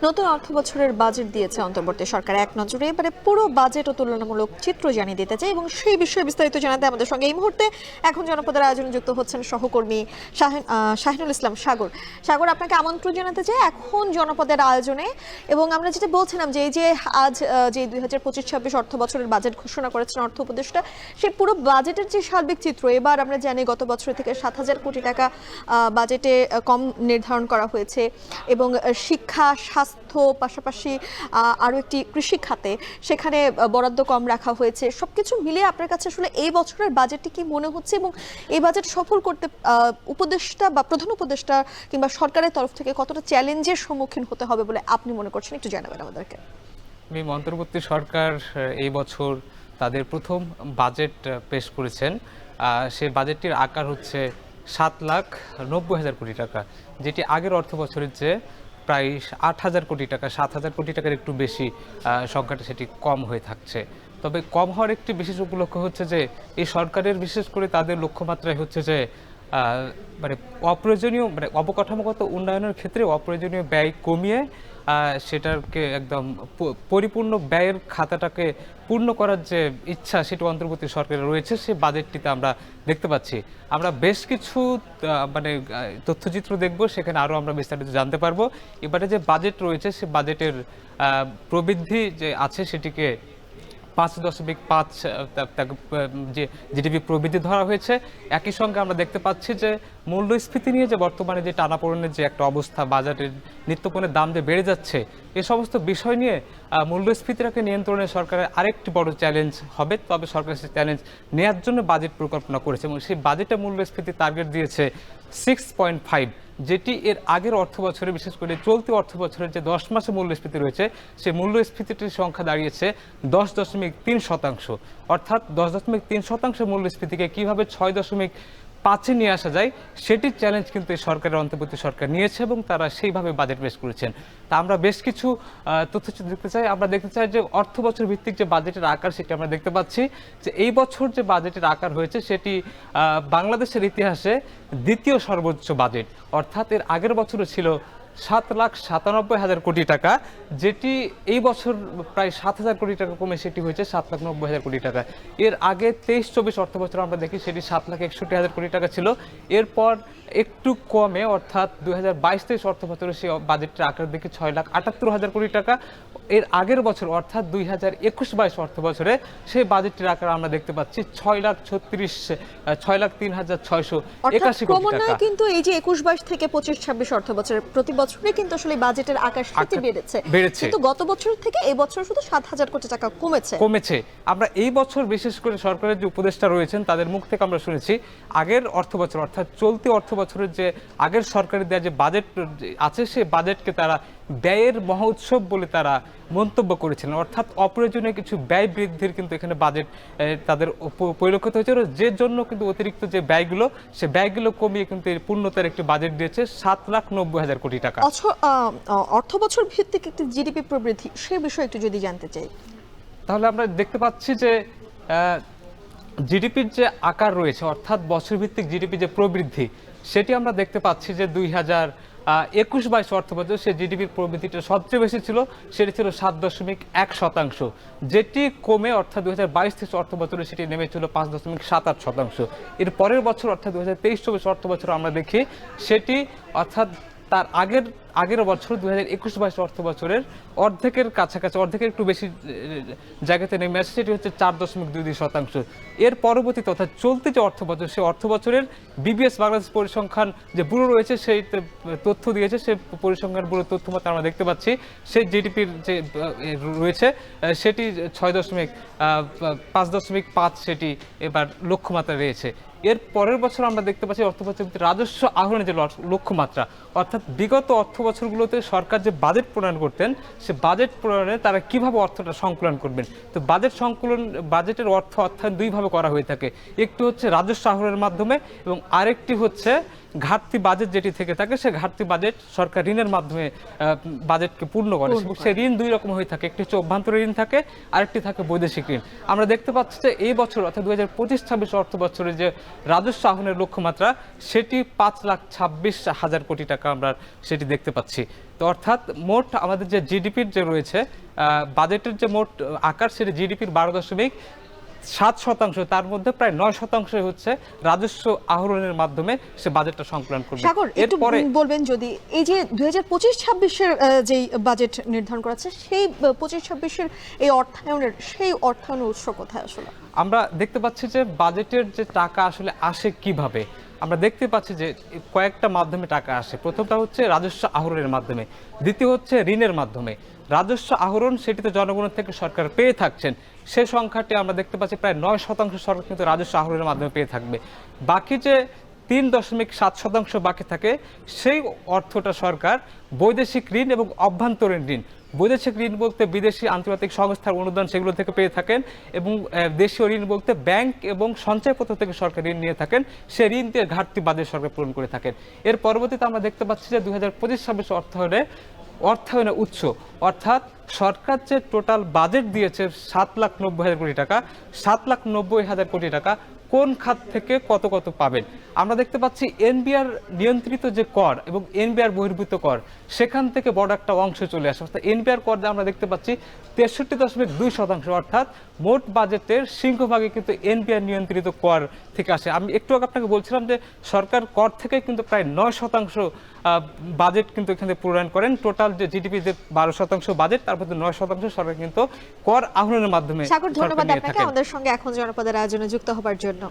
নতুন অর্থবছরের বাজেট দিয়েছে অন্তর্বর্তী সরকার। এক নজরে এবারে পুরো বাজেট ও তুলনামূলক চিত্র জানিয়ে দিতে চাই এবং সেই বিষয়ে বিস্তারিত জানাতে আমাদের সঙ্গে এই মুহূর্তে এখন জনপদের আয়োজনে যুক্ত হচ্ছেন সহকর্মী শাহিনুল ইসলাম সাগর। সাগর, আপনাকে আমন্ত্রণ জানাতে চাই এখন জনপদের আয়োজনে। এবং আমরা যেটা বলছিলাম যে এই যে আজ যে 2025-26 অর্থ বছরের বাজেট ঘোষণা করেছেন অর্থ উপদেষ্টা, সেই পুরো বাজেটের যে সার্বিক চিত্র, এবার আমরা জানি গত বছর থেকে 7,000 কোটি টাকা বাজেটে কম নির্ধারণ করা হয়েছে এবং শিক্ষা, স্বাস্থ্য, পাশাপাশি আরও একটি কৃষি খাতে সেখানে বরাদ্দ কম রাখা হয়েছে। সবকিছু মিলিয়ে আপনার কাছে আসলে এই বছরের বাজেটটি কি মনে হচ্ছে এবং এই বাজেট সফল করতে উপদেষ্টা বা প্রধান উপদেষ্টা কিংবা সরকারের তরফ থেকে কতটা চ্যালেঞ্জের সম্মুখীন হতে হবে বলে আপনি মনে করছেন, একটু জানাবেন আমাদেরকে। অন্তর্বর্তী সরকার এই বছর তাদের প্রথম বাজেট পেশ করেছেন। সেই বাজেটটির আকার হচ্ছে 7,90,000 কোটি টাকা, যেটি আগের অর্থ বছরের চেয়ে প্রায় 8,000 কোটি টাকা, 7,000 কোটি টাকার একটু বেশি সংখ্যাটা সেটি কম হয়ে থাকছে। তবে কম হওয়ার একটি বিশেষ উপলক্ষ হচ্ছে যে এই সরকারের বিশেষ করে তাদের লক্ষ্যমাত্রায় হচ্ছে যে মানে অপ্রয়োজনীয় মানে অবকাঠামোগত উন্নয়নের ক্ষেত্রে অপ্রয়োজনীয় ব্যয় কমিয়ে সেটাকে একদম পরিপূর্ণ ব্যয়ের খাতাটাকে পূর্ণ করার যে ইচ্ছা সেটা অন্তর্বর্তী সরকারের রয়েছে। সে বাজেটটিতে আমরা দেখতে পাচ্ছি। আমরা বেশ কিছু মানে তথ্যচিত্র দেখব, সেখানে আরও আমরা বিস্তারিত জানতে পারবো। এবারে যে বাজেট রয়েছে সে বাজেটের প্রবৃদ্ধি যে আছে সেটিকে 5.5 যে জিডিপি প্রবৃদ্ধি ধরা হয়েছে। একই সঙ্গে আমরা দেখতে পাচ্ছি যে মূল্যস্ফীতি নিয়ে যে বর্তমানে যে টানাপোড়েনের যে একটা অবস্থা, বাজারের নিত্যপণ্যের দাম যে বেড়ে যাচ্ছে, এ সমস্ত বিষয় নিয়ে মূল্যস্ফীতিটাকে নিয়ন্ত্রণে সরকারের আরেকটি বড় চ্যালেঞ্জ হবে। তবে সরকার সেই চ্যালেঞ্জ নেওয়ার জন্য বাজেট পরিকল্পনা করেছে এবং সেই বাজেটে মূল্যস্ফীতির টার্গেট দিয়েছে 6.5, যেটি এর আগের অর্থ বছরে বিশেষ করে চলতি অর্থ বছরের যে 10 মাসে মূল্যস্ফীতি রয়েছে সেই মূল্যস্ফীতিটির সংখ্যা দাঁড়িয়েছে 10.3%। অর্থাৎ 10.3% মূল্যস্ফীতিকে কীভাবে 6.5-এ নিয়ে আসা যায় সেটির চ্যালেঞ্জ কিন্তু এই সরকারের অন্তর্বর্তী সরকার নিয়েছে এবং তারা সেইভাবে বাজেট পেশ করেছেন। তা আমরা বেশ কিছু তথ্য দেখতে চাই। আমরা দেখতে চাই যে অর্থ বছর ভিত্তিক যে বাজেটের আকার সেটি আমরা দেখতে পাচ্ছি যে এই বছর যে বাজেটের আকার হয়েছে সেটি বাংলাদেশের ইতিহাসে দ্বিতীয় সর্বোচ্চ বাজেট। অর্থাৎ এর আগের বছরও ছিল 7,97,000 কোটি টাকা, যেটি এই বছর প্রায় 7,000 কোটি টাকা কমে সেটি হয়েছে 7,90,000 কোটি টাকা। এর আগে 23-24 অর্থ বছর আমরা দেখি সেটি 7,61,000 কোটি টাকা ছিল। এরপর একটু কমে অর্থাৎ 2022-23 অর্থ বছরে সেই বাজেটের আকার দেখি 6,78,000 কোটি টাকা। এর আগের বছর অর্থাৎ 2021-22 অর্থ বছরে সেই বাজেটের আকার আমরা দেখতে পাচ্ছি 6,03,681 কোটি টাকা। কিন্তু এই যে 21-22 থেকে 25-26 অর্থ বছরের প্রতি বছরে কিন্তু আসলে বাজেটের আকার সাথে বেড়েছে, কিন্তু গত বছর থেকে এই বছর শুধু 7,000 কোটি টাকা কমেছে। আমরা এই বছর বিশেষ করে সরকারের যে উপদেষ্টা রয়েছেন তাদের মুখ থেকে আমরা শুনেছি আগের অর্থ বছর অর্থাৎ চলতি অর্থ বছরের যে আগের সরকারের দেওয়া যে বাজেট আছে সেই বাজেটকে তারা ব্যয়ের মহোৎসব বলে তারা মন্তব্য করেছিলেন। অর্থাৎ অপ্রয়োজনীয় কিছু ব্যয় বৃদ্ধির কিন্তু এখানে বাজেট তাদের পরিলক্ষিত হয়েছিল, যে জন্য কিন্তু অতিরিক্ত যে ব্যয়গুলো সে ব্যয়গুলো কমিয়ে কিন্তু এই পূর্ণতার একটি বাজেট দিয়েছে 7,90,000 কোটি টাকা। অর্থ বছর ভিত্তিক একটি জিডিপি প্রবৃদ্ধি সে বিষয়ে একটু যদি জানতে চাই, তাহলে আমরা দেখতে পাচ্ছি যে জিডিপির যে আকার রয়েছে অর্থাৎ বছর ভিত্তিক জিডিপি যে প্রবৃদ্ধি সেটি আমরা দেখতে পাচ্ছি যে 2021-22 অর্থ বছর সে জিডিপির প্রবৃদ্ধিটা সবচেয়ে বেশি ছিল, সেটি ছিল 7.1%, যেটি কমে অর্থাৎ 2022-23 অর্থ বছরে সেটি নেমেছিল 5.78%। এর পরের বছর অর্থাৎ 2023-24 অর্থ বছর আমরা দেখি সেটি অর্থাৎ তার আগের বছর 2021-22 অর্থ বছরের অর্ধেকের কাছাকাছি, অর্ধেকের একটু বেশি জায়গাতে নেমে আসে, সেটি হচ্ছে 4.22%। এর পরবর্তীতে অর্থাৎ চলতি যে অর্থ বছর সেই অর্থ বছরের বিবিএস বাংলাদেশ পরিসংখ্যান যে ব্যুরো রয়েছে সেই তথ্য দিয়েছে, সেই পরিসংখ্যান ব্যুরোর তথ্য মতো আমরা দেখতে পাচ্ছি সেই জিডিপির যে রয়েছে সেটি 5.5 সেটি এবার লক্ষ্যমাত্রা রয়েছে। এর পরের বছর আমরা দেখতে পাচ্ছি অর্থ বছর রাজস্ব আহরণের যে লক্ষ্যমাত্রা, অর্থাৎ বিগত অর্থ বছরগুলোতে সরকার যে বাজেট প্রণয়ন করতেন সে বাজেট প্রণয়নে তারা কিভাবে অর্থটা সংকলন করবেন। তো বাজেটের অর্থ অর্থাৎ দুইভাবে করা হয়ে থাকে, একটি হচ্ছে রাজস্ব আহরণের মাধ্যমে এবং আরেকটি হচ্ছে ঘাটতি বাজেট যেটি থেকে থাকে সে ঘাটতি বাজেট সরকার ঋণের মাধ্যমে বাজেটকে পূর্ণ করে। সে ঋণ দুই রকম হয়ে থাকে, একটি হচ্ছে অভ্যন্তরীণ ঋণ থাকে, আরেকটি থাকে বৈদেশিক ঋণ। আমরা দেখতে পাচ্ছি যে এই বছর অর্থাৎ 2025-26 অর্থ বছরে যে রাজস্ব আহরণের লক্ষ্যমাত্রা সেটি 5,26,000 কোটি টাকা আমরা সেটি দেখতে পাচ্ছি। তো অর্থাৎ মোট আমাদের যে জিডিপির যে রয়েছে বাজেটের যে মোট আকার সেটি জিডিপির 12.7%, তার মধ্যে প্রায় 9% হচ্ছে রাজস্ব আহরণের মাধ্যমে সে বাজেটটা সংকলন করবে। সাগর, একটু বলবেন যদি এই যে 2025-26-এর যেই বাজেট নির্ধারণ করা আছে সেই 25-26-এর এই অর্থায়নের উৎস কোথায় আসলে? আমরা দেখতে পাচ্ছি যে বাজেটের যে টাকা আসলে আসে কিভাবে। আমরা দেখতে পাচ্ছি যে কয়েকটা মাধ্যমে টাকা আসে। প্রথমটা হচ্ছে রাজস্ব আহরণের মাধ্যমে, দ্বিতীয় হচ্ছে ঋণের মাধ্যমে। রাজস্ব আহরণ সেটিতে জনগণের থেকে সরকার পেয়ে থাকছেন, সে সংখ্যাটি আমরা দেখতে পাচ্ছি প্রায় 9% সরকার কিন্তু রাজস্ব আহরণের মাধ্যমে পেয়ে থাকবে। বাকি যে 3.7% বাকি থাকে সেই অর্থটা সরকার বৈদেশিক ঋণ এবং অভ্যন্তরীণ ঋণ, বৈদেশিক ঋণ বলতে বিদেশি আন্তর্জাতিক সংস্থার অনুদান সেগুলো থেকে পেয়ে থাকেন, এবং দেশীয় ঋণ বলতে ব্যাংক এবং সঞ্চয়পত্র থেকে সরকার ঋণ নিয়ে থাকেন, সে ঋণ দিয়ে ঘাটতি বাজেট সরকার পূরণ করে থাকেন। এর পরবর্তীতে আমরা দেখতে পাচ্ছি যে 2025-26 অর্থায়নের উৎস, অর্থাৎ সরকার যে টোটাল বাজেট দিয়েছে 7,90,000 কোটি টাকা, 7,90,000 কোটি টাকা কোন খাত থেকে কত কত পাবেন। আমরা দেখতে পাচ্ছি এনবিআর নিয়ন্ত্রিত যে কর এবং এনবিআর বহির্ভূত কর সেখান থেকে বড় একটা অংশ চলে আসে। অর্থাৎ এনবিআর কর আমরা দেখতে পাচ্ছি 63.2%, অর্থাৎ মোট বাজেটের সিংহভাগই কিন্তু এনবিআর নিয়ন্ত্রিত কর থেকে আসে। আমি একটু আগে আপনাকে বলছিলাম যে সরকার কর থেকে কিন্তু প্রায় 9% বাজেট কিন্তু এখানে প্রণয়ন করেন। টোটাল যে জিডিপি যে 12% বাজেট, তার মধ্যে 9% সরকার কিন্তু কর আহরণের মাধ্যমে। সাগর, ধন্যবাদ আপনাকে আমাদের সঙ্গে এখন জনপদের আয়োজনে যুক্ত হবার জন্য।